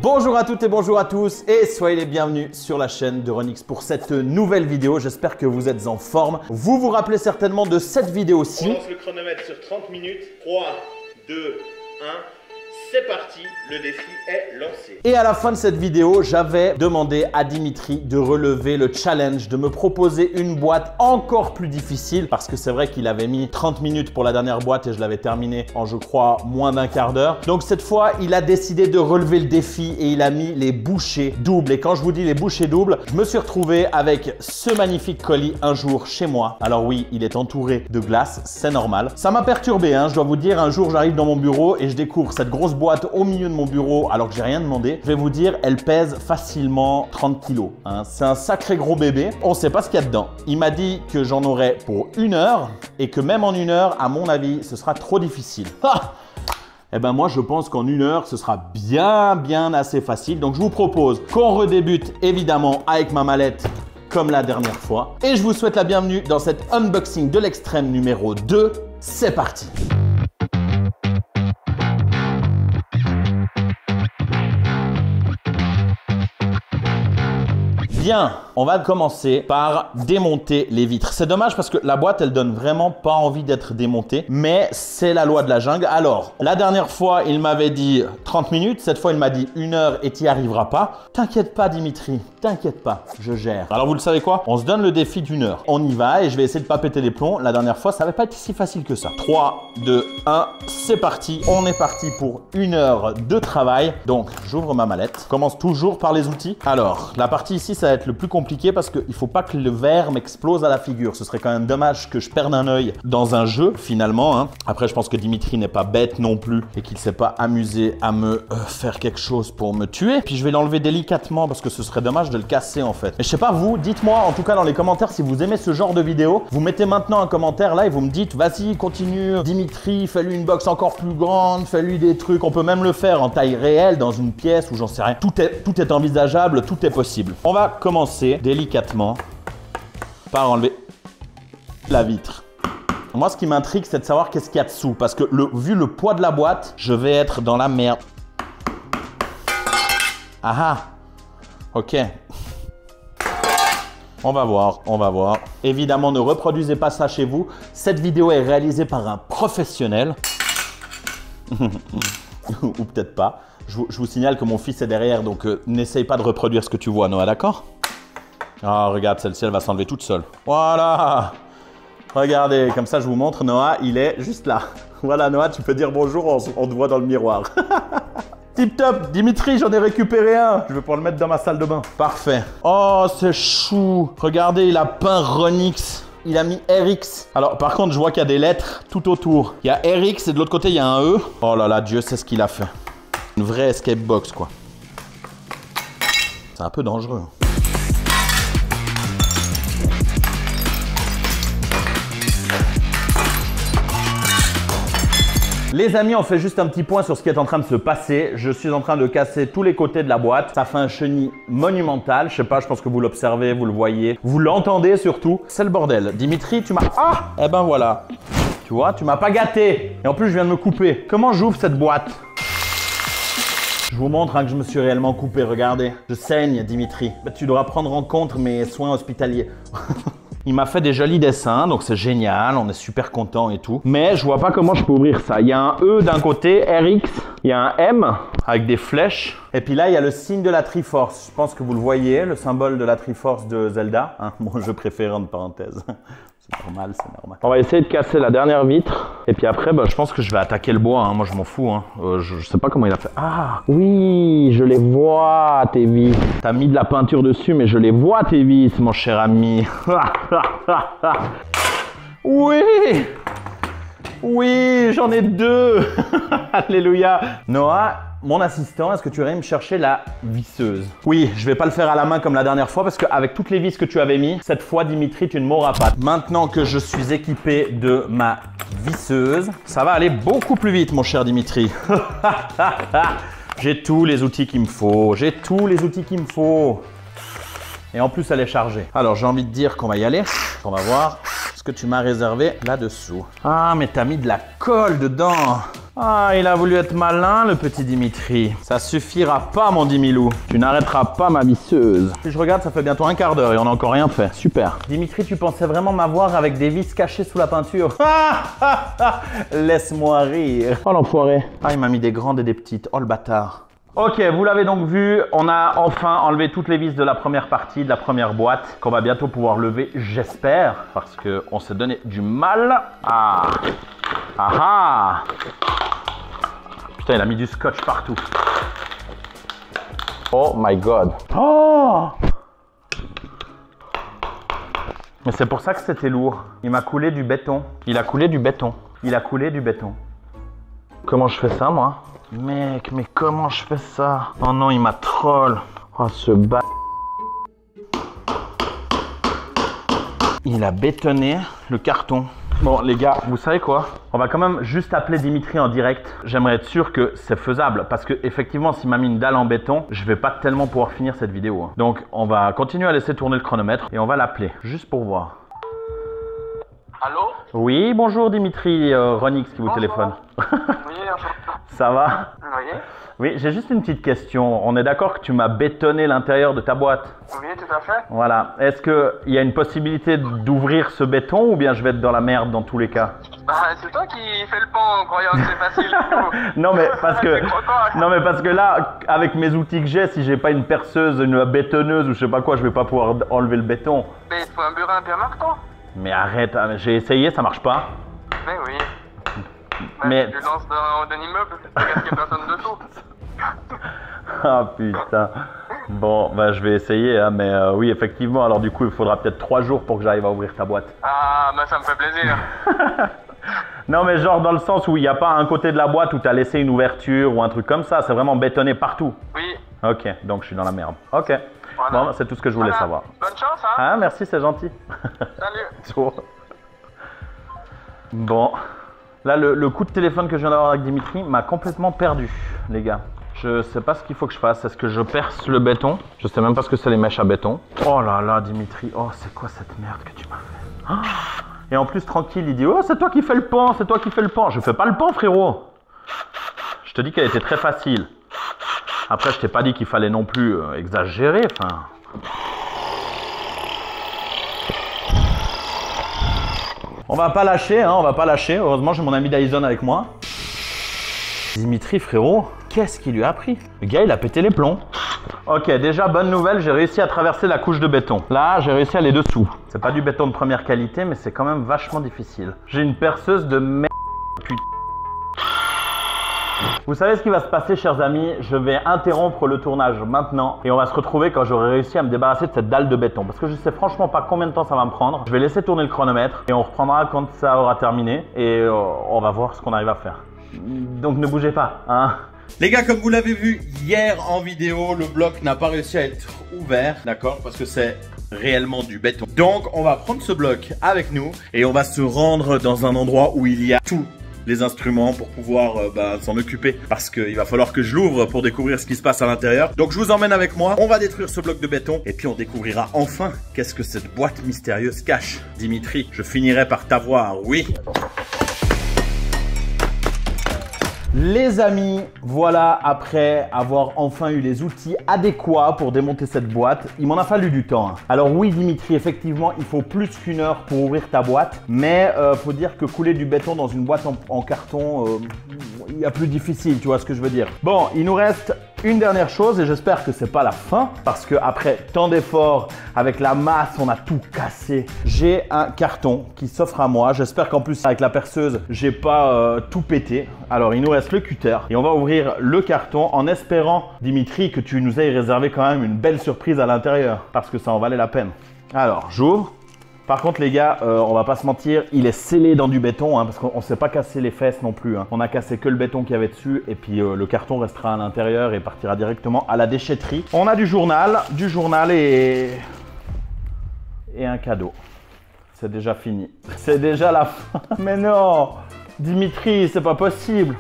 Bonjour à toutes et bonjour à tous et soyez les bienvenus sur la chaîne de Runix pour cette nouvelle vidéo. J'espère que vous êtes en forme. Vous vous rappelez certainement de cette vidéo-ci. On lance le chronomètre sur 30 minutes. 3, 2, 1... C'est parti, le défi est lancé. Et à la fin de cette vidéo, j'avais demandé à Dimitri de relever le challenge, de me proposer une boîte encore plus difficile parce que c'est vrai qu'il avait mis 30 minutes pour la dernière boîte et je l'avais terminée en, je crois, moins d'un quart d'heure. Donc cette fois, il a décidé de relever le défi et il a mis les bouchées doubles. Et quand je vous dis les bouchées doubles, je me suis retrouvé avec ce magnifique colis un jour chez moi. Alors oui, il est entouré de glace, c'est normal. Ça m'a perturbé, hein, je dois vous dire. Un jour, j'arrive dans mon bureau et je découvre cette grosse boîte au milieu de mon bureau alors que j'ai rien demandé. Je vais vous dire, elle pèse facilement 30 kilos. Hein. C'est un sacré gros bébé. On ne sait pas ce qu'il y a dedans. Il m'a dit que j'en aurais pour 1 heure et que même en 1 heure, à mon avis, ce sera trop difficile. Ah! Eh ben moi, je pense qu'en 1 heure, ce sera bien assez facile. Donc, je vous propose qu'on redébute évidemment avec ma mallette comme la dernière fois. Et je vous souhaite la bienvenue dans cet unboxing de l'extrême numéro 2. C'est parti! Bien, on va commencer par démonter les vitres. C'est dommage parce que la boîte, elle donne vraiment pas envie d'être démontée, mais c'est la loi de la jungle. Alors, la dernière fois, il m'avait dit 30 minutes. Cette fois, il m'a dit 1 heure et tu n'y arriveras pas. T'inquiète pas, Dimitri, t'inquiète pas, je gère. Alors, vous le savez quoi? On se donne le défi d'1 heure. On y va et je vais essayer de pas péter les plombs. La dernière fois, ça n'avait pas été si facile que ça. 3, 2, 1, c'est parti. On est parti pour 1 heure de travail. Donc, j'ouvre ma mallette. Je commence toujours par les outils. Alors, la partie ici, ça va être le plus compliqué parce qu'il ne faut pas que le verre m'explose à la figure. Ce serait quand même dommage que je perde un œil dans un jeu finalement. Hein. Après, je pense que Dimitri n'est pas bête non plus et qu'il ne s'est pas amusé à me faire quelque chose pour me tuer. Puis je vais l'enlever délicatement parce que ce serait dommage de le casser en fait. Mais je sais pas vous, dites-moi en tout cas dans les commentaires si vous aimez ce genre de vidéo. Vous mettez maintenant un commentaire là et vous me dites vas-y continue Dimitri, fais-lui une box encore plus grande, fais-lui des trucs. On peut même le faire en taille réelle dans une pièce ou j'en sais rien. Tout est envisageable, tout est possible. On va commencer délicatement par enlever la vitre. Moi, ce qui m'intrigue, c'est de savoir qu'est-ce qu'il y a dessous. Parce que vu le poids de la boîte, je vais être dans la merde. Ah ah. Ok. On va voir, on va voir. Évidemment, ne reproduisez pas ça chez vous. Cette vidéo est réalisée par un professionnel. Ou peut-être pas. Je vous signale que mon fils est derrière, donc n'essaye pas de reproduire ce que tu vois, Noah, d'accord? Ah, regarde, celle-ci, elle va s'enlever toute seule. Voilà. Regardez, comme ça, je vous montre, Noah, il est juste là. Voilà, Noah, tu peux dire bonjour, on te voit dans le miroir. Tip top, Dimitri, j'en ai récupéré un. Je vais pouvoir le mettre dans ma salle de bain. Parfait. Oh, c'est chou. Regardez, il a peint Runix. Il a mis RX. Alors, par contre, je vois qu'il y a des lettres tout autour. Il y a RX et de l'autre côté, il y a un E. Oh là là, Dieu sait ce qu'il a fait. Une vraie escape box, quoi. C'est un peu dangereux. Les amis, on fait juste un petit point sur ce qui est en train de se passer. Je suis en train de casser tous les côtés de la boîte. Ça fait un chenil monumental. Je sais pas, je pense que vous l'observez, vous le voyez. Vous l'entendez surtout. C'est le bordel. Dimitri, tu m'as... Ah! Eh ben voilà. Tu vois, tu m'as pas gâté. Et en plus, je viens de me couper. Comment j'ouvre cette boîte? Je vous montre que je me suis réellement coupé. Regardez. Je saigne, Dimitri. Tu devras prendre en compte mes soins hospitaliers. Il m'a fait des jolis dessins, donc c'est génial, on est super content et tout. Mais je vois pas comment je peux ouvrir ça. Il y a un E d'un côté, RX, il y a un M avec des flèches. Et puis là, il y a le signe de la Triforce. Je pense que vous le voyez, le symbole de la Triforce de Zelda. Hein, mon jeu préféré, entre parenthèses. C'est normal, c'est normal. On va essayer de casser la dernière vitre. Et puis après, bah, je pense que je vais attaquer le bois. Hein. Moi, je m'en fous. Hein. Je sais pas comment il a fait. Ah, oui, je les vois, tes vis. T'as mis de la peinture dessus, mais je les vois, tes vis, mon cher ami. Oui! Oui, j'en ai 2. Alléluia. Noah, mon assistant, est-ce que tu irais me chercher la visseuse? Oui, je vais pas le faire à la main comme la dernière fois parce qu'avec toutes les vis que tu avais mis, cette fois, Dimitri, tu ne m'auras pas. Maintenant que je suis équipé de ma visseuse, ça va aller beaucoup plus vite, mon cher Dimitri. J'ai tous les outils qu'il me faut. J'ai tous les outils qu'il me faut. Et en plus, elle est chargée. Alors, j'ai envie de dire qu'on va y aller. On va voir ce que tu m'as réservé là-dessous. Ah, mais t'as mis de la colle dedans. Ah, il a voulu être malin, le petit Dimitri. Ça suffira pas, mon Dimilou. Tu n'arrêteras pas ma visseuse. Si je regarde, ça fait bientôt un quart d'heure et on n'a encore rien fait. Super. Dimitri, tu pensais vraiment m'avoir avec des vis cachées sous la peinture? Laisse-moi rire. Oh, l'enfoiré. Ah, il m'a mis des grandes et des petites. Oh, le bâtard. Ok, vous l'avez donc vu, on a enfin enlevé toutes les vis de la première partie, de la première boîte, qu'on va bientôt pouvoir lever, j'espère, parce qu'on s'est donné du mal. Ah. Ah ah. Putain, il a mis du scotch partout. Oh my god. Oh! Mais c'est pour ça que c'était lourd. Il m'a coulé du béton. Il a coulé du béton. Il a coulé du béton. Comment je fais ça, moi? Mec, mais comment je fais ça? Oh non, il m'a troll. Oh, ce bâtard. Il a bétonné le carton. Bon, les gars, vous savez quoi? On va quand même juste appeler Dimitri en direct. J'aimerais être sûr que c'est faisable. Parce que effectivement, s'il m'a mis une dalle en béton, je vais pas tellement pouvoir finir cette vidéo. Donc, on va continuer à laisser tourner le chronomètre. Et on va l'appeler, juste pour voir. Allô? Oui, bonjour Dimitri, Ronix qui vous téléphone. Oui, Ça va? oui. Oui, j'ai juste une petite question. On est d'accord que tu m'as bétonné l'intérieur de ta boîte? Oui, tout à fait. Voilà. Est-ce qu'il y a une possibilité d'ouvrir ce béton ou bien je vais être dans la merde dans tous les cas? Bah, c'est toi qui fais le pont en croyant que c'est facile. Non mais parce que C'est croquant. non mais parce que là, avec mes outils que j'ai, si j'ai pas une perceuse, une bétonneuse ou je sais pas quoi, je vais pas pouvoir enlever le béton. Mais il te faut un burin bien marquant. Mais arrête, j'ai essayé, ça marche pas. Mais oui. Mais- Tu lances dans un immeuble, tu regardes qu'il n'y a personne dessous. Ah putain. Bon, bah je vais essayer, hein, mais oui, effectivement. Alors du coup, il faudra peut-être 3 jours pour que j'arrive à ouvrir ta boîte. Ah, bah ça me fait plaisir. Non, mais genre dans le sens où il n'y a pas un côté de la boîte où tu as laissé une ouverture ou un truc comme ça. C'est vraiment bétonné partout. Oui. Ok, donc je suis dans la merde. Ok. Voilà. Bon, c'est tout ce que je voulais Voilà. savoir. Bonne chance, hein. Ah, merci, c'est gentil. Salut. Ciao. Bon. Là, le coup de téléphone que je viens d'avoir avec Dimitri m'a complètement perdu, les gars. Je sais pas ce qu'il faut que je fasse. Est-ce que je perce le béton? Je sais même pas ce que c'est les mèches à béton. Oh là là, Dimitri. Oh, c'est quoi cette merde que tu m'as fait? Ah. Et en plus, tranquille, il dit, oh, c'est toi qui fais le pan, c'est toi qui fais le pan. Je fais pas le pan, frérot. Je te dis qu'elle était très facile. Après, je t'ai pas dit qu'il fallait non plus exagérer, enfin... On va pas lâcher, hein, on va pas lâcher. Heureusement, j'ai mon ami Dyson avec moi. Dimitri, frérot, qu'est-ce qui lui a pris? Le gars, il a pété les plombs. Ok, déjà, bonne nouvelle, j'ai réussi à traverser la couche de béton. Là, j'ai réussi à aller dessous. C'est pas du béton de première qualité, mais c'est quand même vachement difficile. J'ai une perceuse de merde. Putain. Vous savez ce qui va se passer, chers amis? Je vais interrompre le tournage maintenant et on va se retrouver quand j'aurai réussi à me débarrasser de cette dalle de béton. Parce que je sais franchement pas combien de temps ça va me prendre. Je vais laisser tourner le chronomètre et on reprendra quand ça aura terminé et on va voir ce qu'on arrive à faire. Donc ne bougez pas, hein. Les gars, comme vous l'avez vu hier en vidéo, le bloc n'a pas réussi à être ouvert, d'accord? Parce que c'est réellement du béton. Donc, on va prendre ce bloc avec nous et on va se rendre dans un endroit où il y a tout. Les instruments pour pouvoir s'en occuper parce qu'il va falloir que je l'ouvre pour découvrir ce qui se passe à l'intérieur. Donc je vous emmène avec moi, on va détruire ce bloc de béton et puis on découvrira enfin qu'est-ce que cette boîte mystérieuse cache. Dimitri, je finirai par t'avoir, oui. Les amis, voilà, après avoir enfin eu les outils adéquats pour démonter cette boîte, il m'en a fallu du temps. Hein. Alors oui Dimitri, effectivement, il faut plus qu'une heure pour ouvrir ta boîte, mais faut dire que couler du béton dans une boîte en carton, il y a plus difficile, tu vois ce que je veux dire. Bon, il nous reste une dernière chose et j'espère que c'est pas la fin parce que après tant d'efforts, avec la masse, on a tout cassé. J'ai un carton qui s'offre à moi. J'espère qu'en plus avec la perceuse, j'ai pas tout pété. Alors il nous reste le cutter et on va ouvrir le carton en espérant, Dimitri, que tu nous aies réservé quand même une belle surprise à l'intérieur parce que ça en valait la peine. Alors j'ouvre. Par contre les gars, on va pas se mentir, il est scellé dans du béton hein, parce qu'on ne s'est pas cassé les fesses non plus. Hein. On a cassé que le béton qu'il y avait dessus et puis le carton restera à l'intérieur et partira directement à la déchetterie. On a du journal et un cadeau. C'est déjà fini. C'est déjà la fin. Mais non, Dimitri, c'est pas possible.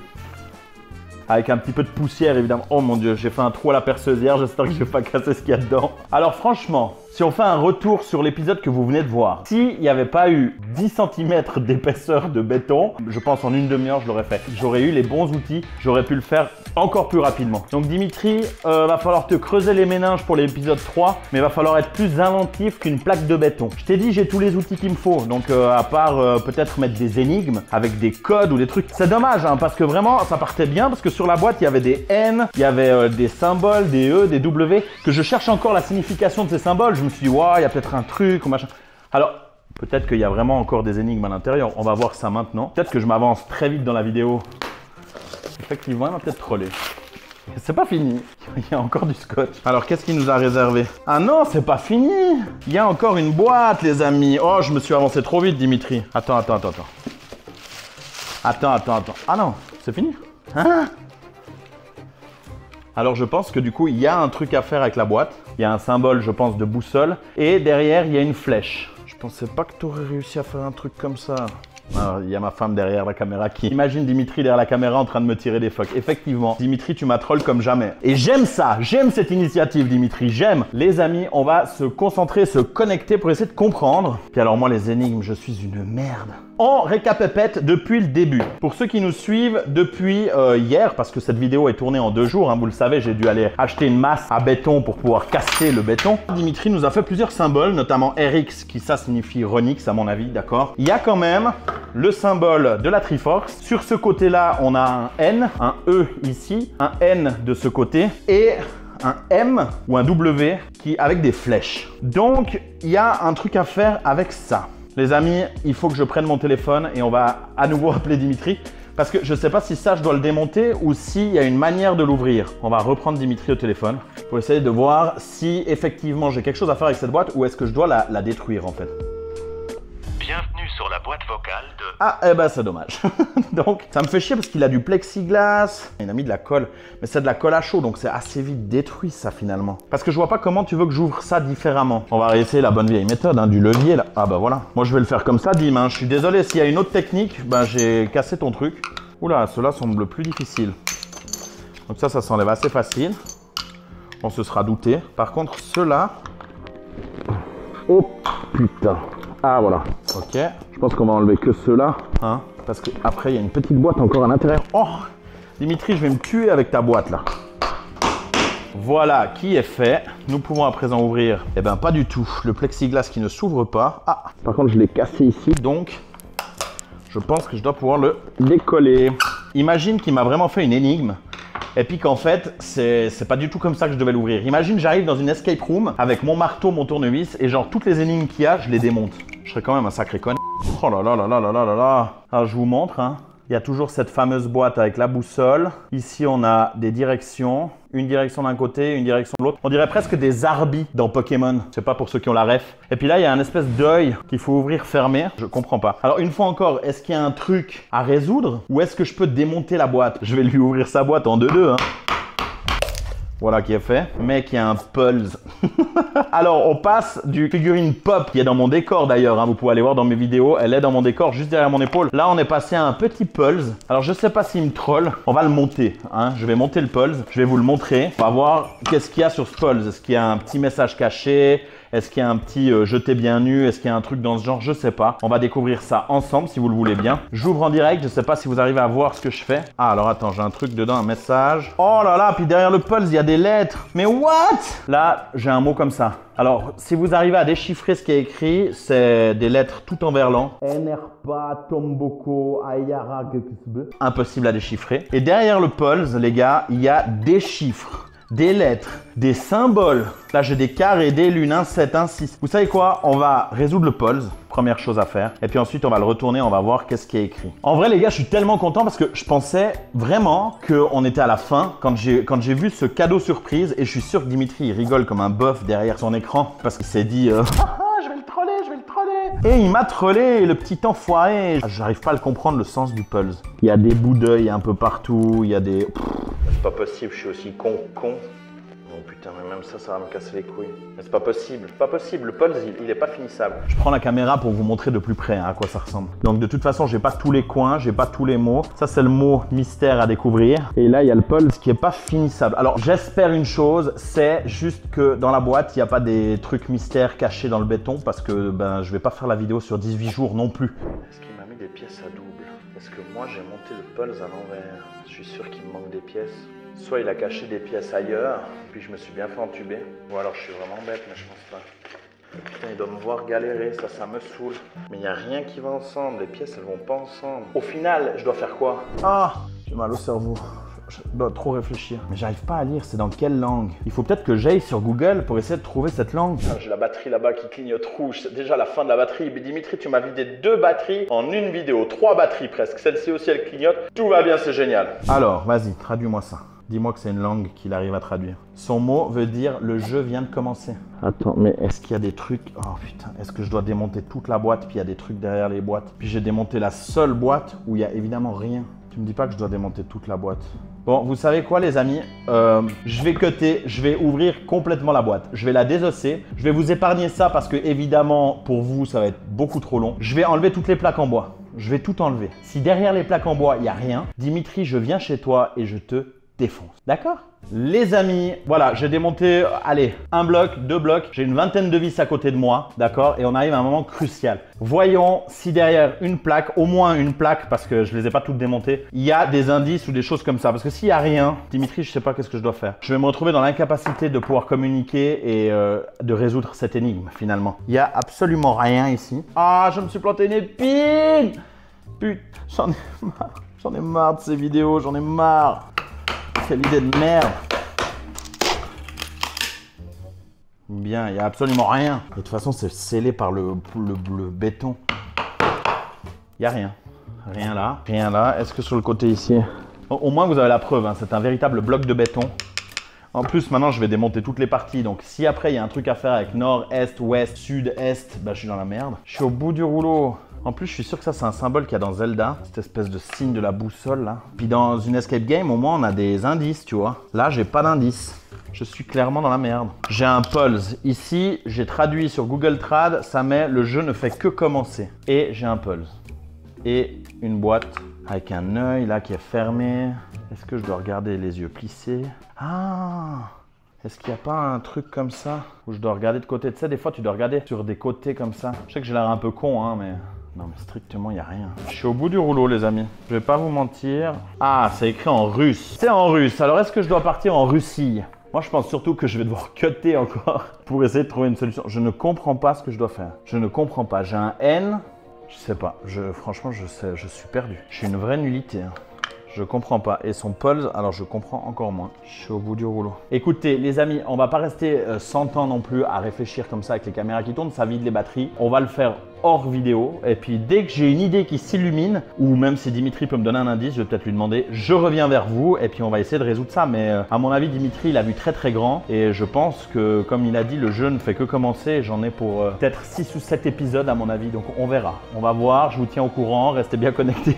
Avec un petit peu de poussière évidemment. Oh mon dieu, j'ai fait un trou à la perceuse hier, j'espère que je vais pas casser ce qu'il y a dedans. Alors franchement, Si on fait un retour sur l'épisode que vous venez de voir, s'il n'y avait pas eu 10 cm d'épaisseur de béton, je pense en une demi-heure je l'aurais fait. J'aurais eu les bons outils, j'aurais pu le faire encore plus rapidement. Donc Dimitri, va falloir te creuser les méninges pour l'épisode 3, mais va falloir être plus inventif qu'une plaque de béton. Je t'ai dit, j'ai tous les outils qu'il me faut, donc à part peut-être mettre des énigmes avec des codes ou des trucs. C'est dommage, hein, parce que vraiment, ça partait bien, parce que sur la boîte, il y avait des N, il y avait des symboles, des E, des W, que je cherche encore la signification de ces symboles. Je me suis dit, ouais, il y a peut-être un truc ou machin. Alors, peut-être qu'il y a vraiment encore des énigmes à l'intérieur. On va voir ça maintenant. Peut-être que je m'avance très vite dans la vidéo. Effectivement, il m'a peut-être trollé. C'est pas fini. Il y a encore du scotch. Alors, qu'est-ce qu'il nous a réservé? Ah non, c'est pas fini. Il y a encore une boîte, les amis. Oh, je me suis avancé trop vite, Dimitri. Attends. Attends. Ah non, c'est fini? Hein? Alors, je pense que du coup, il y a un truc à faire avec la boîte. Il y a un symbole, je pense, de boussole. Et derrière, il y a une flèche. Je pensais pas que tu aurais réussi à faire un truc comme ça. Alors, il y a ma femme derrière la caméra qui imagine Dimitri derrière la caméra en train de me tirer des phoques. Effectivement, Dimitri, tu m'as troll comme jamais. Et j'aime ça, j'aime cette initiative, Dimitri, j'aime. Les amis, on va se concentrer, se connecter pour essayer de comprendre. Puis alors moi, les énigmes, je suis une merde. On récapépète depuis le début. Pour ceux qui nous suivent depuis hier, parce que cette vidéo est tournée en 2 jours, hein, vous le savez, j'ai dû aller acheter une masse à béton pour pouvoir casser le béton. Dimitri nous a fait plusieurs symboles, notamment RX, qui ça signifie Ronix à mon avis, d'accord. Il y a quand même le symbole de la Triforce. Sur ce côté-là, on a un N, un E ici, un N de ce côté et un M ou un W qui avec des flèches. Donc, il y a un truc à faire avec ça. Les amis, il faut que je prenne mon téléphone et on va à nouveau appeler Dimitri parce que je ne sais pas si ça, je dois le démonter ou s'il y a une manière de l'ouvrir. On va reprendre Dimitri au téléphone pour essayer de voir si effectivement j'ai quelque chose à faire avec cette boîte ou est-ce que je dois la détruire en fait. Bienvenue sur la boîte vocale de... Ah, eh ben c'est dommage. Donc, ça me fait chier parce qu'il a du plexiglas. Il a mis de la colle, mais c'est de la colle à chaud, donc c'est assez vite détruit ça finalement. Parce que je vois pas comment tu veux que j'ouvre ça différemment. On va réessayer la bonne vieille méthode, hein, du levier là. Ah bah voilà. Moi je vais le faire comme ça, Dim. Hein. Je suis désolé, s'il y a une autre technique, ben j'ai cassé ton truc. Oula, ceux-là semblent plus difficiles. Donc ça s'enlève assez facile. On se sera douté. Par contre, ceux-là... Oh putain. Ah voilà, ok. Je pense qu'on va enlever que ceux-là, hein, parce qu'après il y a une petite boîte encore à l'intérieur. Oh, Dimitri, je vais me tuer avec ta boîte là. Voilà, qui est fait. Nous pouvons à présent ouvrir. Eh ben pas du tout, le plexiglas qui ne s'ouvre pas. Ah, par contre je l'ai cassé ici, donc je pense que je dois pouvoir le décoller. Imagine qu'il m'a vraiment fait une énigme. Et puis qu'en fait, c'est pas du tout comme ça que je devais l'ouvrir. Imagine, j'arrive dans une escape room avec mon marteau, mon tournevis, et genre toutes les énigmes qu'il y a, je les démonte. Je serais quand même un sacré con. Oh là là là là là là là là. Alors je vous montre, hein. Il y a toujours cette fameuse boîte avec la boussole. Ici, on a des directions. Une direction d'un côté, une direction de l'autre. On dirait presque des arbis dans Pokémon. C'est pas pour ceux qui ont la ref. Et puis là, il y a un espèce d'œil qu'il faut ouvrir, fermer. Je comprends pas. Alors, une fois encore, est-ce qu'il y a un truc à résoudre ou est-ce que je peux démonter la boîte? Je vais lui ouvrir sa boîte en 2-2, hein. Voilà qui est fait. Mec, il y a un Pulse. Alors, on passe du figurine pop qui est dans mon décor d'ailleurs. Hein, vous pouvez aller voir dans mes vidéos. Elle est dans mon décor juste derrière mon épaule. Là, on est passé à un petit Pulse. Alors, je sais pas s'il me troll. On va le monter. Hein. Je vais monter le Pulse. Je vais vous le montrer. On va voir qu'est-ce qu'il y a sur ce Pulse. Est-ce qu'il y a un petit message caché? Est-ce qu'il y a un petit je t'ai bien nu? Est-ce qu'il y a un truc dans ce genre? Je sais pas. On va découvrir ça ensemble si vous le voulez bien. J'ouvre en direct. Je sais pas si vous arrivez à voir ce que je fais. Ah, alors attends, j'ai un truc dedans, un message. Oh là là, puis derrière le Pulse, il y a des lettres. Mais what? Là, j'ai un mot comme ça. Alors, si vous arrivez à déchiffrer ce qui est écrit, c'est des lettres tout en verlan. Enerpa, Tomboko, Ayara, impossible à déchiffrer. Et derrière le Pulse, les gars, il y a des chiffres, des lettres, des symboles. Là, j'ai des carrés, des lunes, 1, 7, 1, 6. Vous savez quoi? On va résoudre le Pulse. Première chose à faire. Et puis ensuite, on va le retourner, on va voir qu'est-ce qui est écrit. En vrai, les gars, je suis tellement content parce que je pensais vraiment qu'on était à la fin quand j'ai vu ce cadeau surprise. Et je suis sûr que Dimitri, il rigole comme un bœuf derrière son écran parce qu'il s'est dit je vais le troller, je vais le troller. Et il m'a trollé, le petit enfoiré. J'arrive pas à le comprendre, le sens du Pulse. Il y a des bouts d'œil un peu partout. Il y a des... C'est pas possible, je suis aussi con. Oh putain. putain, mais même ça va me casser les couilles. Mais c'est pas possible, c'est pas possible. Le pulse, il est pas finissable. Je prends la caméra pour vous montrer de plus près hein, à quoi ça ressemble. Donc de toute façon, j'ai pas tous les coins, j'ai pas tous les mots. Ça, c'est le mot mystère à découvrir. Et là, il y a le pulse qui est pas finissable. Alors, j'espère une chose, c'est juste que dans la boîte, il n'y a pas des trucs mystères cachés dans le béton parce que ben, je vais pas faire la vidéo sur 18 jours non plus. Est-ce qu'il m'a mis des pièces à double? Est-ce que moi, j'ai monté le pulse à l'envers? Je suis sûr qu'il me manque des pièces. Soit il a caché des pièces ailleurs, puis je me suis bien fait entuber. Ou alors je suis vraiment bête, mais je pense pas. Putain, il doit me voir galérer, ça me saoule. Mais il n'y a rien qui va ensemble, les pièces elles vont pas ensemble. Au final, je dois faire quoi? Ah, j'ai mal au cerveau. Je dois trop réfléchir. Mais j'arrive pas à lire, c'est dans quelle langue? Il faut peut-être que j'aille sur Google pour essayer de trouver cette langue. Ah, j'ai la batterie là-bas qui clignote rouge, c'est déjà la fin de la batterie. Mais Dimitri, tu m'as vidé 2 batteries en une vidéo, 3 batteries presque. Celle-ci aussi elle clignote, tout va bien, c'est génial. Alors, vas-y, traduis-moi ça. Dis-moi que c'est une langue qu'il arrive à traduire. Son mot veut dire le jeu vient de commencer. Attends, mais est-ce qu'il y a des trucs? Oh putain, est-ce que je dois démonter toute la boîte puis il y a des trucs derrière les boîtes? Puis j'ai démonté la seule boîte où il y a évidemment rien. Tu me dis pas que je dois démonter toute la boîte. Bon, vous savez quoi les amis? Je vais cutter, je vais ouvrir complètement la boîte. Je vais la désosser. Je vais vous épargner ça parce que évidemment pour vous ça va être beaucoup trop long. Je vais enlever toutes les plaques en bois. Je vais tout enlever. Si derrière les plaques en bois il n'y a rien, Dimitri, je viens chez toi et je te défonce. D'accord? Les amis, voilà, j'ai démonté, allez, 1 bloc, 2 blocs. J'ai une vingtaine de vis à côté de moi, d'accord? Et on arrive à un moment crucial. Voyons si derrière une plaque, au moins une plaque, parce que je les ai pas toutes démontées, il y a des indices ou des choses comme ça. Parce que s'il n'y a rien, Dimitri, je sais pas qu'est-ce que je dois faire. Je vais me retrouver dans l'incapacité de pouvoir communiquer et de résoudre cette énigme, finalement. Il n'y a absolument rien ici. Ah, je me suis planté une épine! Putain, j'en ai marre de ces vidéos, j'en ai marre. Quelle idée de merde. Bien, il n'y a absolument rien. Et de toute façon, c'est scellé par le béton. Il n'y a rien. Rien là. Rien là. Est-ce que sur le côté ici? Au moins, vous avez la preuve. Hein. C'est un véritable bloc de béton. En plus, maintenant, je vais démonter toutes les parties. Donc, si après, il y a un truc à faire avec nord, est, ouest, sud, est, bah, je suis dans la merde. Je suis au bout du rouleau. En plus, je suis sûr que ça, c'est un symbole qu'il y a dans Zelda. Cette espèce de signe de la boussole, là. Puis dans une escape game, au moins, on a des indices, tu vois. Là, j'ai pas d'indices. Je suis clairement dans la merde. J'ai un pulse. Ici, j'ai traduit sur Google Trad. Ça met « Le jeu ne fait que commencer ». Et j'ai un pulse. Et une boîte avec un œil, là, qui est fermé. Est-ce que je dois regarder les yeux plissés? Ah! Est-ce qu'il n'y a pas un truc comme ça où je dois regarder de côté? Tu sais, des fois, tu dois regarder sur des côtés comme ça. Je sais que j'ai l'air un peu con, hein, mais... Non, mais strictement, il n'y a rien. Je suis au bout du rouleau, les amis. Je vais pas vous mentir. Ah, c'est écrit en russe. C'est en russe. Alors, est-ce que je dois partir en Russie? Moi, je pense surtout que je vais devoir cutter encore pour essayer de trouver une solution. Je ne comprends pas ce que je dois faire. Je ne comprends pas. J'ai un N. Je sais pas. Franchement, je suis perdu. Je suis une vraie nullité. Hein. Je comprends pas. Et son pulse, alors je comprends encore moins. Je suis au bout du rouleau. Écoutez, les amis, on va pas rester 100 ans non plus à réfléchir comme ça avec les caméras qui tournent. Ça vide les batteries. On va le faire hors vidéo. Et puis, dès que j'ai une idée qui s'illumine, ou même si Dimitri peut me donner un indice, je vais peut-être lui demander, je reviens vers vous. Et puis, on va essayer de résoudre ça. Mais à mon avis, Dimitri, il a vu très très grand. Et je pense que, comme il a dit, le jeu ne fait que commencer. J'en ai pour peut-être 6 ou 7 épisodes à mon avis. Donc, on verra. On va voir. Je vous tiens au courant. Restez bien connectés.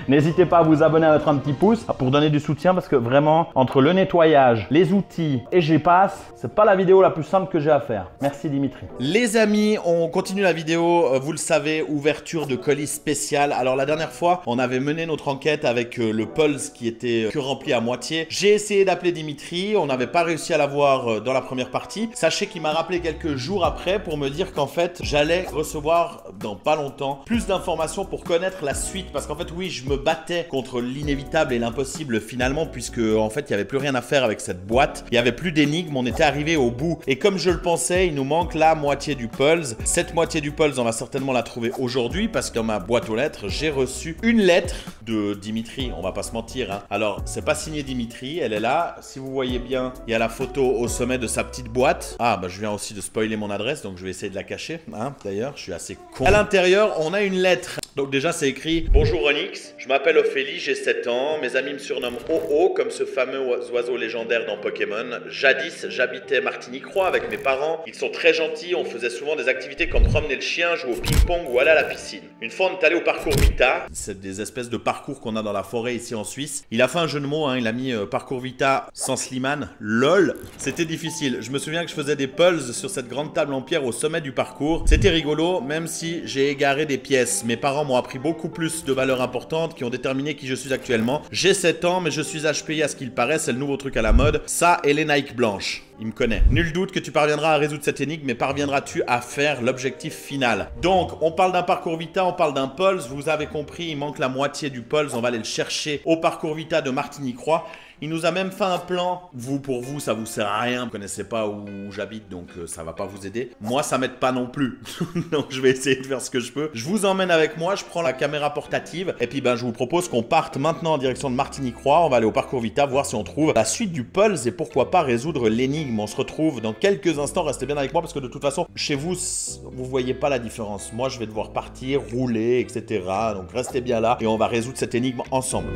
N'hésitez pas à vous abonner, à mettre un petit pouce pour donner du soutien parce que vraiment, entre le nettoyage, les outils et j'y passe, c'est pas la vidéo la plus simple que j'ai à faire. Merci Dimitri. Les amis, on continue la vidéo, vous le savez, ouverture de colis spécial. Alors la dernière fois, on avait mené notre enquête avec le pulse qui était que rempli à moitié. J'ai essayé d'appeler Dimitri, on n'avait pas réussi à l'avoir dans la première partie. Sachez qu'il m'a rappelé quelques jours après pour me dire qu'en fait, j'allais recevoir dans pas longtemps plus d'informations pour connaître la suite. Parce qu'en fait, oui, je me battais contre l'inévitable et l'impossible finalement puisque en fait il n'y avait plus rien à faire avec cette boîte, il n'y avait plus d'énigmes, on était arrivé au bout et comme je le pensais il nous manque la moitié du pulse. Cette moitié du pulse on va certainement la trouver aujourd'hui parce que dans ma boîte aux lettres j'ai reçu une lettre de Dimitri, on va pas se mentir hein. Alors c'est pas signé Dimitri, elle est là, si vous voyez bien il y a la photo au sommet de sa petite boîte. Ah bah je viens aussi de spoiler mon adresse donc je vais essayer de la cacher hein. D'ailleurs je suis assez con. À l'intérieur on a une lettre Donc déjà c'est écrit: Bonjour Onyx, je m'appelle Ophélie, j'ai 7 ans, mes amis me surnomment OO comme ce fameux oiseau légendaire dans Pokémon. Jadis j'habitais Martinique-Roi avec mes parents, ils sont très gentils, on faisait souvent des activités comme promener le chien, jouer au ping-pong ou aller à la piscine. Une fois on est allé au parcours Vita, c'est des espèces de parcours qu'on a dans la forêt ici en Suisse. Il a fait un jeu de mots, hein, il a mis parcours Vita sans Slimane, lol. C'était difficile, je me souviens que je faisais des pulls sur cette grande table en pierre au sommet du parcours. C'était rigolo, même si j'ai égaré des pièces. Mes parents m'ont appris beaucoup plus de valeurs importantes qui ont déterminé qui je suis actuellement. J'ai 7 ans, mais je suis HPI à ce qu'il paraît, c'est le nouveau truc à la mode. Ça et les Nike blanches. Il me connaît. Nul doute que tu parviendras à résoudre cette énigme, mais parviendras-tu à faire l'objectif final? Donc, on parle d'un parcours Vita, on parle d'un Pulse. Vous avez compris, il manque la moitié du Pulse. On va aller le chercher au parcours Vita de Martinique-Roi. Il nous a même fait un plan. Pour vous, ça vous sert à rien. Vous ne connaissez pas où j'habite, donc ça va pas vous aider. Moi, ça m'aide pas non plus. Donc, je vais essayer de faire ce que je peux. Je vous emmène avec moi. Je prends la caméra portative. Et puis, je vous propose qu'on parte maintenant en direction de Martinique-Roi. On va aller au parcours Vita, voir si on trouve la suite du Pulse et pourquoi pas résoudre l'énigme. On se retrouve dans quelques instants. Restez bien avec moi parce que de toute façon, chez vous, vous voyez pas la différence. Moi, je vais devoir partir, rouler, etc. Donc, restez bien là et on va résoudre cette énigme ensemble.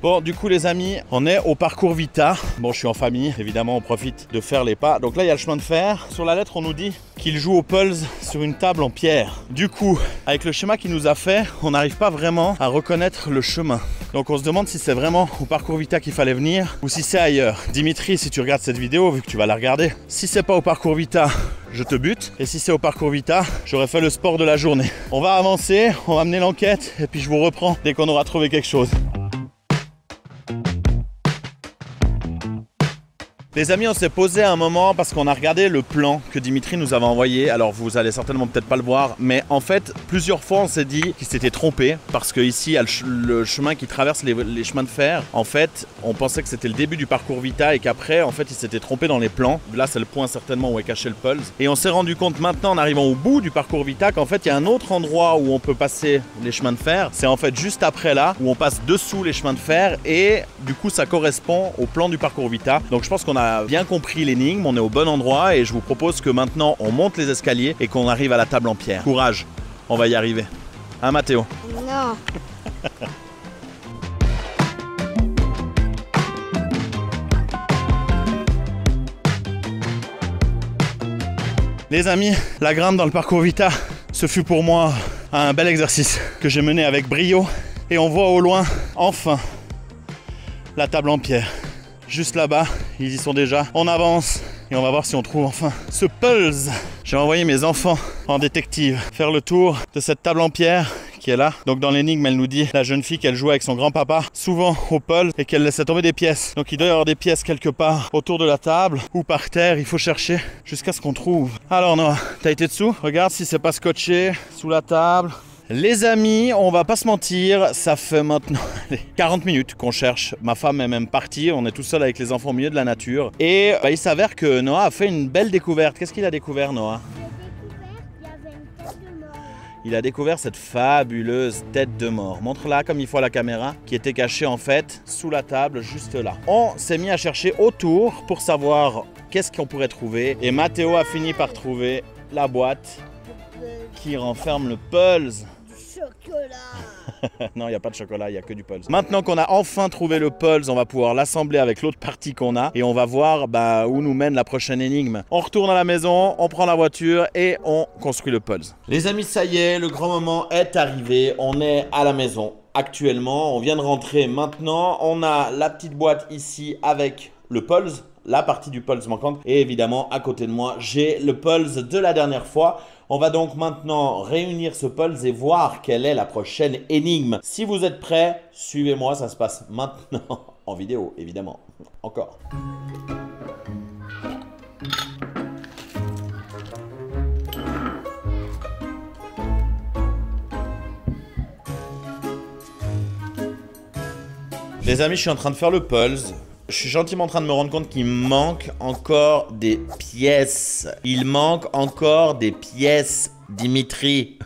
Bon, du coup les amis, on est au parcours Vita. Bon, je suis en famille, évidemment on profite de faire les pas. Donc là il y a le chemin de fer. Sur la lettre on nous dit qu'il joue au Pulse sur une table en pierre. Du coup, avec le schéma qu'il nous a fait, on n'arrive pas vraiment à reconnaître le chemin. Donc on se demande si c'est vraiment au parcours Vita qu'il fallait venir ou si c'est ailleurs. Dimitri, si tu regardes cette vidéo, vu que tu vas la regarder, si c'est pas au parcours Vita, je te bute. Et si c'est au parcours Vita, j'aurais fait le sport de la journée. On va avancer, on va mener l'enquête et puis je vous reprends dès qu'on aura trouvé quelque chose. Les amis, on s'est posé un moment parce qu'on a regardé le plan que Dimitri nous avait envoyé. Alors vous allez certainement peut-être pas le voir, mais en fait plusieurs fois on s'est dit qu'il s'était trompé parce que ici il y a le chemin qui traverse les chemins de fer. En fait on pensait que c'était le début du parcours Vita et qu'après en fait il s'était trompé dans les plans. Là c'est le point certainement où est caché le Pulse. Et on s'est rendu compte maintenant en arrivant au bout du parcours Vita qu'en fait il y a un autre endroit où on peut passer les chemins de fer. C'est en fait juste après là où on passe dessous les chemins de fer et du coup ça correspond au plan du parcours Vita. Donc je pense qu'on a bien compris l'énigme, on est au bon endroit et je vous propose que maintenant on monte les escaliers et qu'on arrive à la table en pierre. Courage, on va y arriver. Hein Mathéo? Non. Les amis, la grimpe dans le parcours Vita, ce fut pour moi un bel exercice que j'ai mené avec brio et on voit au loin, enfin, la table en pierre. Juste là-bas, ils y sont déjà. On avance et on va voir si on trouve enfin ce Pulse. J'ai envoyé mes enfants en détective faire le tour de cette table en pierre qui est là. Donc dans l'énigme, elle nous dit la jeune fille qu'elle jouait avec son grand-papa souvent au Pulse et qu'elle laissait tomber des pièces. Donc il doit y avoir des pièces quelque part autour de la table ou par terre. Il faut chercher jusqu'à ce qu'on trouve. Alors Noah, t'as été dessous? Regarde si c'est pas scotché sous la table. Les amis, on va pas se mentir, ça fait maintenant 40 minutes qu'on cherche. Ma femme est même partie, on est tout seul avec les enfants au milieu de la nature. Et il s'avère que Noah a fait une belle découverte. Qu'est-ce qu'il a découvert, Noah? Il a découvert cette fabuleuse tête de mort. Montre-la comme il faut à la caméra, qui était cachée en fait sous la table, juste là. On s'est mis à chercher autour pour savoir qu'est-ce qu'on pourrait trouver. Et Mathéo a fini par trouver la boîte qui renferme le Pulse. Chocolat. Non, il n'y a pas de chocolat, il n'y a que du Pulse. Maintenant qu'on a enfin trouvé le Pulse, on va pouvoir l'assembler avec l'autre partie qu'on a et on va voir où nous mène la prochaine énigme. On retourne à la maison, on prend la voiture et on construit le Pulse. Les amis, ça y est, le grand moment est arrivé. On est à la maison actuellement. On vient de rentrer maintenant. On a la petite boîte ici avec le Pulse, la partie du Pulse manquante. Et évidemment, à côté de moi, j'ai le Pulse de la dernière fois. On va donc maintenant réunir ce Pulse et voir quelle est la prochaine énigme. Si vous êtes prêts, suivez-moi, ça se passe maintenant en vidéo, évidemment. Encore. Les amis, je suis en train de faire le Pulse. Je suis gentiment en train de me rendre compte qu'il manque encore des pièces. Il manque encore des pièces Dimitri.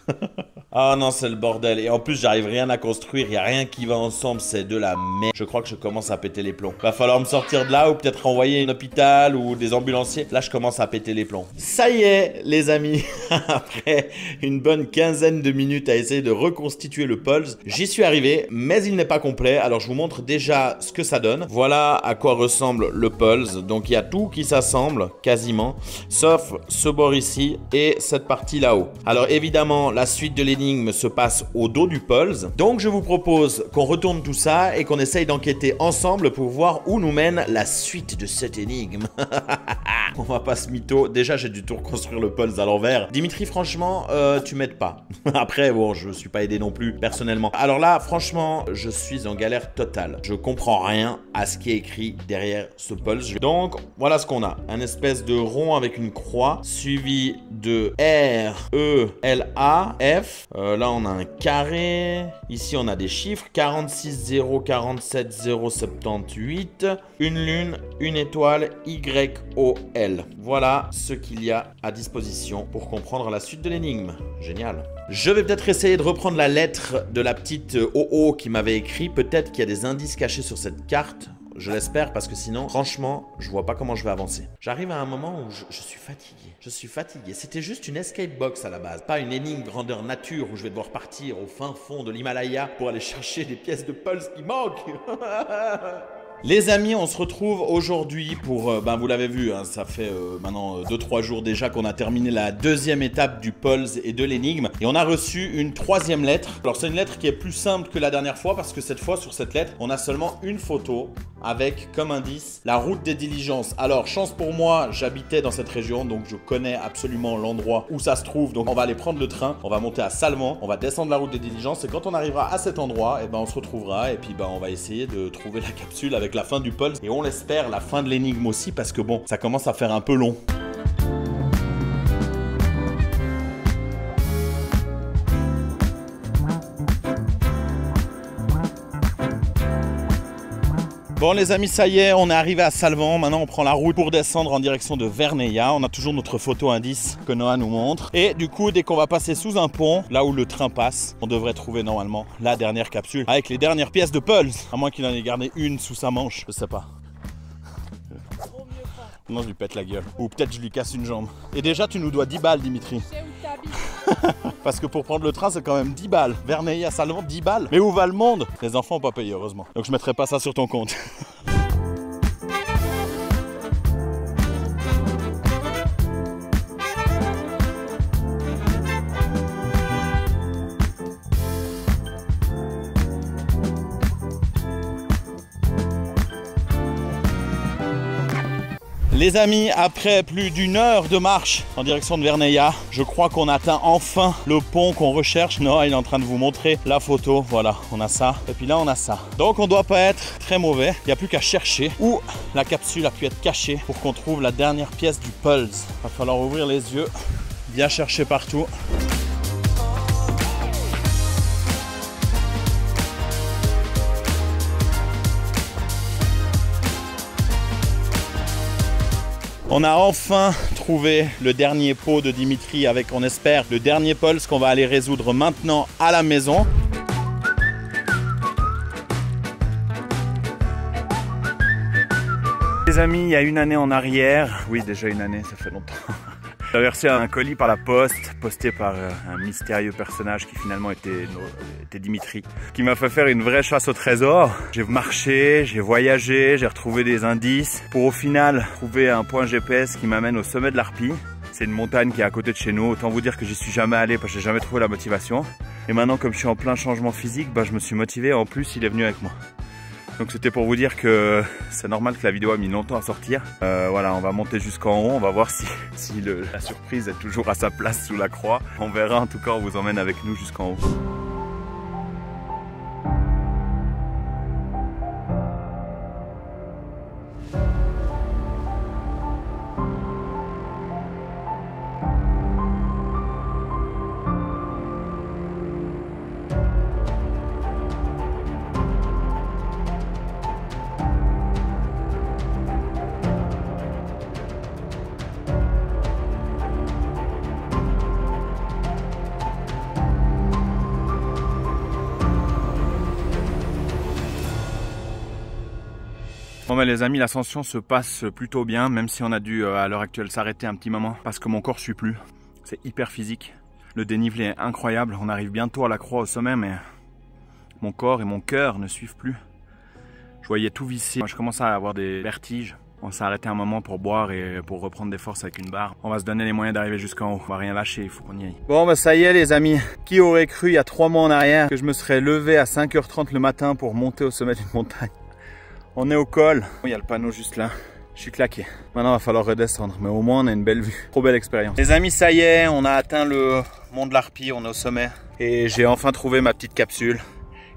Ah non, c'est le bordel. Et en plus, j'arrive rien à construire. Il n'y a rien qui va ensemble. C'est de la merde. Je crois que je commence à péter les plombs. Va falloir me sortir de là ou peut-être renvoyer un hôpital ou des ambulanciers. Là, je commence à péter les plombs. Ça y est, les amis. Après une bonne quinzaine de minutes à essayer de reconstituer le pulse, j'y suis arrivé, mais il n'est pas complet. Alors, je vous montre déjà ce que ça donne. Voilà à quoi ressemble le pulse. Donc, il y a tout qui s'assemble, quasiment, sauf ce bord ici et cette partie là-haut. Alors, évidemment, la suite de l'énigme se passe au dos du pulse. Donc je vous propose qu'on retourne tout ça et qu'on essaye d'enquêter ensemble pour voir où nous mène la suite de cette énigme. On va pas se mytho. Déjà j'ai dû tout reconstruire le pulse à l'envers. Dimitri, franchement, tu m'aides pas. Après bon, je suis pas aidé non plus personnellement. Alors là franchement je suis en galère totale. Je comprends rien à ce qui est écrit derrière ce pulse. Donc voilà ce qu'on a. Un espèce de rond avec une croix suivi de R, E, L, A, F. Là, on a un carré. Ici, on a des chiffres. 46 0 47 0 78. Une lune, une étoile, Y, O, L. Voilà ce qu'il y a à disposition pour comprendre la suite de l'énigme. Génial. Je vais peut-être essayer de reprendre la lettre de la petite OO qui m'avait écrit. Peut-être qu'il y a des indices cachés sur cette carte. Je l'espère parce que sinon, franchement, je vois pas comment je vais avancer. J'arrive à un moment où je suis fatigué. Je suis fatigué. C'était juste une escape box à la base. Pas une énigme grandeur nature où je vais devoir partir au fin fond de l'Himalaya pour aller chercher des pièces de pulse qui manquent. Les amis, on se retrouve aujourd'hui pour, vous l'avez vu, hein, ça fait maintenant 2-3 jours déjà qu'on a terminé la deuxième étape du pulse et de l'énigme. Et on a reçu une troisième lettre. Alors c'est une lettre qui est plus simple que la dernière fois parce que cette fois sur cette lettre, on a seulement une photo avec comme indice la route des diligences. Alors chance pour moi, j'habitais dans cette région donc je connais absolument l'endroit où ça se trouve. Donc on va aller prendre le train, on va monter à Salvan, on va descendre la route des diligences et quand on arrivera à cet endroit, et on se retrouvera et puis on va essayer de trouver la capsule avec la fin du pulse et on l'espère la fin de l'énigme aussi parce que bon, ça commence à faire un peu long. Bon les amis, ça y est, on est arrivé à Salvan. Maintenant on prend la route pour descendre en direction de Verneia. On a toujours notre photo indice que Noah nous montre. Et du coup, dès qu'on va passer sous un pont, là où le train passe, on devrait trouver normalement la dernière capsule avec les dernières pièces de pulse. À moins qu'il en ait gardé une sous sa manche, je sais pas. Non, je lui pète la gueule. Ou peut-être je lui casse une jambe. Et déjà, tu nous dois 10 balles, Dimitri. Parce que pour prendre le train, c'est quand même 10 balles. Verneia, Salvan, 10 balles. Mais où va le monde? Les enfants n'ont pas payé, heureusement. Donc je mettrai pas ça sur ton compte. Les amis, après plus d'une heure de marche en direction de Verneia, je crois qu'on atteint enfin le pont qu'on recherche. Noah, il est en train de vous montrer la photo. Voilà, on a ça. Et puis là, on a ça. Donc, on doit pas être très mauvais. Il n'y a plus qu'à chercher où la capsule a pu être cachée pour qu'on trouve la dernière pièce du pulse. Il va falloir ouvrir les yeux, bien chercher partout. On a enfin trouvé le dernier pot de Dimitri avec, on espère, le dernier pulse qu'on va aller résoudre maintenant à la maison. Les amis, il y a une année en arrière, oui déjà une année, ça fait longtemps. J'avais reçu un colis par la poste, posté par un mystérieux personnage qui finalement était Dimitri, qui m'a fait faire une vraie chasse au trésor. J'ai marché, j'ai voyagé, j'ai retrouvé des indices pour au final trouver un point GPS qui m'amène au sommet de l'Harpie. C'est une montagne qui est à côté de chez nous, autant vous dire que j'y suis jamais allé parce que j'ai jamais trouvé la motivation. Et maintenant comme je suis en plein changement physique, je me suis motivé, en plus il est venu avec moi. Donc c'était pour vous dire que c'est normal que la vidéo a mis longtemps à sortir. Voilà, on va monter jusqu'en haut, on va voir si la surprise est toujours à sa place sous la croix. On verra, en tout cas on vous emmène avec nous jusqu'en haut. Bon les amis, l'ascension se passe plutôt bien, même si on a dû à l'heure actuelle s'arrêter un petit moment parce que mon corps suit plus. C'est hyper physique. Le dénivelé est incroyable. On arrive bientôt à la croix au sommet, mais mon corps et mon cœur ne suivent plus. Je voyais tout visser. Je commençais à avoir des vertiges. On s'est arrêté un moment pour boire et pour reprendre des forces avec une barre. On va se donner les moyens d'arriver jusqu'en haut. On va rien lâcher, il faut qu'on y aille. Bon bah ça y est les amis. Qui aurait cru il y a 3 mois en arrière que je me serais levé à 5h30 le matin pour monter au sommet d'une montagne. On est au col. Il y a le panneau juste là. Je suis claqué. Maintenant il va falloir redescendre, mais au moins on a une belle vue. Trop belle expérience. Les amis, ça y est, on a atteint le mont de l'Harpie, on est au sommet. Et j'ai enfin trouvé ma petite capsule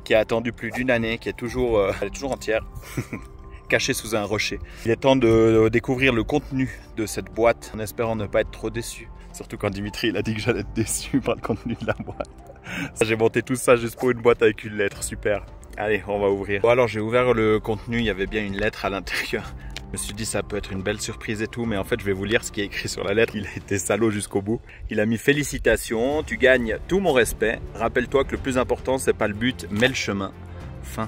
qui a attendu plus d'1 année, qui est toujours, elle est toujours entière. Caché sous un rocher. Il est temps de découvrir le contenu de cette boîte en espérant ne pas être trop déçu. Surtout quand Dimitri il a dit que j'allais être déçu par le contenu de la boîte. J'ai monté tout ça juste pour une boîte avec une lettre, super. Allez, on va ouvrir. Bon alors j'ai ouvert le contenu, il y avait bien une lettre à l'intérieur. Je me suis dit ça peut être une belle surprise et tout, mais en fait je vais vous lire ce qui est écrit sur la lettre. Il a été salaud jusqu'au bout. Il a mis félicitations, tu gagnes tout mon respect. Rappelle-toi que le plus important c'est pas le but mais le chemin. Fin.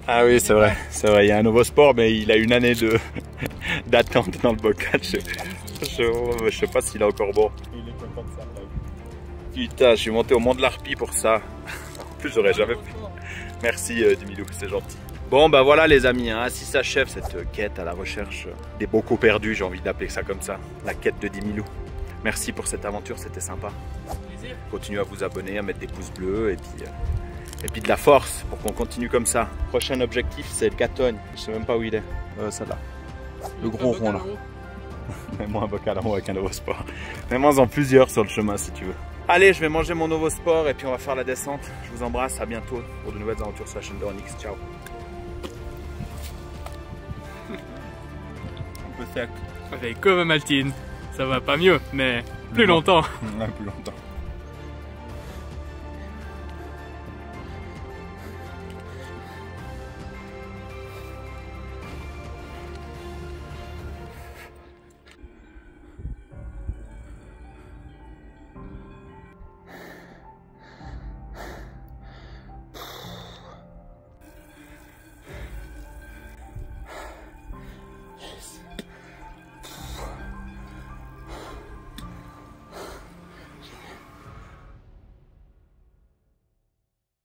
Ah oui, c'est vrai, il y a un nouveau sport, mais il a 1 année d'attente dans le bocal. Je sais pas s'il est encore bon. Il est content de ça. Putain, je suis monté au mont de l'Harpie pour ça. En plus, j'aurais jamais pu. Merci Dimilou, c'est gentil. Bon, bah voilà les amis, hein, ainsi s'achève cette quête à la recherche des bocaux perdus, j'ai envie d'appeler ça comme ça. La quête de Dimilou. Merci pour cette aventure, c'était sympa. Continuez à vous abonner, à mettre des pouces bleus et puis de la force pour qu'on continue comme ça. Prochain objectif, c'est le Gatogne. Je sais même pas où il est. Celle-là. Le gros rond là. Mets-moi un bocal en haut avec un nouveau sport. Mets-moi en plusieurs sur le chemin si tu veux. Allez, je vais manger mon nouveau sport et puis on va faire la descente. Je vous embrasse, à bientôt pour de nouvelles aventures sur la chaîne de Onyx. Ciao. Un peu sec. Avec comme Maltine. Ça va pas mieux, mais plus longtemps. Plus longtemps.